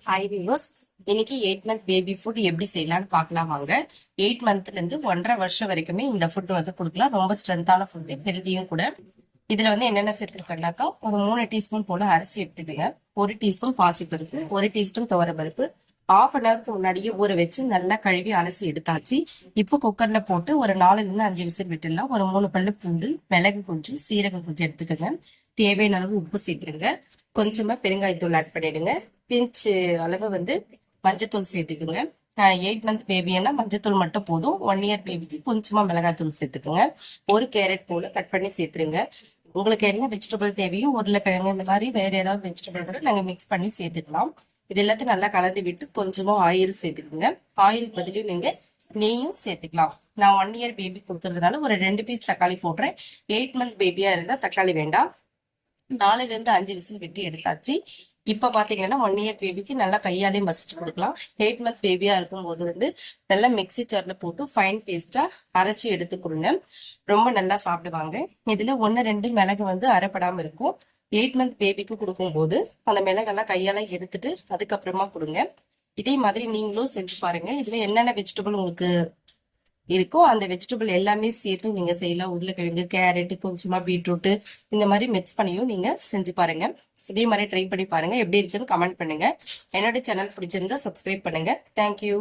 Hi viewers, இன்னைக்கு 8 month baby food எப்படி செய்யலாம்னு பார்க்கலாம் வாங்க. 8 மந்த்ல இருந்து 1.5 வருஷம் வரைக்குமே இந்த ஃபுட் வந்து கொடுக்கலாம். ரொம்ப ஸ்ட்ரென்த்தான ஃபுட், ஹெல்தியும் கூட. இதுல வந்து என்னென்ன சேர்த்துருக்கேன்னாக்கா, ஒரு 3 டீஸ்பூன் போல அரிசி எடுத்துக்கங்க, 1 டீஸ்பூன் பாசிப்பருப்பு, 1 டீஸ்பூன் துவரப்பருப்பு. 1/2 hour முன்னாடியே ஊற வச்சு நல்லா கழுவி அலசி எடுத்தாச்சு. இப்போ குக்கர்ல போட்டு ஒரு 4 ல 5 விசில் விட்டுடலாம். ஒரு 3 பல்லு பூண்டு, மிளகு கொஞ்சம், சீரகம் கொஞ்சம் எடுத்துக்கங்க. தேவையான அளவு உப்பு சேர்த்துருங்க. கொஞ்சமா பெருங்காயத்தூள் ஆட் பண்ணிடுங்க. பிஞ்சு அளவு வந்து மஞ்சத்தூள் சேர்த்துக்குங்க. 8 மந்த் பேபின்னா மஞ்சத்தூள் மட்டும் போதும். 1 year பேபிக்கு கொஞ்சமா மிளகாத்தூள் சேர்த்துக்குங்க. ஒரு கேரட் போல கட் பண்ணி சேர்த்துருங்க. உங்களுக்கு என்ன வெஜிடபிள் தேவையோ, உருளைக்கிழங்கு இந்த மாதிரி வேற ஏதாவது வெஜிடபிள் கூட நாங்க மிக்ஸ் பண்ணி சேர்த்துக்கலாம். இது எல்லாத்தையும் நல்லா கலந்து விட்டு கொஞ்சமா ஆயில் சேர்த்துக்குங்க. ஆயில் பதிலும் நீங்க நெய்யும் சேர்த்துக்கலாம். நான் 1 year பேபி கொடுக்கறதுனால ஒரு 2 பீஸ் தக்காளி போடுறேன். 8 மந்த் பேபியா இருந்தா தக்காளி வேண்டாம். 4 ல 5 விசில் விட்டு எடுத்தாச்சு. இப்ப பாத்தீங்கன்னா 1 year பேபிக்கு நல்லா கையாலே மசிச்சு கொடுக்கலாம். 8 மந்த் பேபியா இருக்கும் போது வந்து நல்லா மிக்ஸி ஜார்ல போட்டு ஃபைன் பேஸ்டா அரைச்சி எடுத்து கொடுங்க. ரொம்ப நல்லா சாப்பிடுவாங்க. இதுல 1-2 மிளகு வந்து அரைப்படாம இருக்கும். 8 மந்த் பேபிக்கு கொடுக்கும் போது அந்த மிளகெல்லாம் கையால எடுத்துட்டு அதுக்கப்புறமா கொடுங்க. இதே மாதிரி நீங்களும் செஞ்சு பாருங்க. இதுல என்னென்ன வெஜிடபிள் உங்களுக்கு இருக்கோ அந்த வெஜிடபிள் எல்லாமே சேர்த்து நீங்க செய்யலாம். உருளைக்கிழங்கு, கேரட், கொஞ்சமா பீட்ரூட் இந்த மாதிரி மிக்ஸ் பண்ணியும் நீங்க செஞ்சு பாருங்க. இதே மாதிரி ட்ரை பண்ணி பாருங்க. எப்படி இருக்குன்னு கமெண்ட் பண்ணுங்க. என்னோட சேனல் பிடிச்சிருந்தா சப்ஸ்கிரைப் பண்ணுங்க. தேங்க்யூ.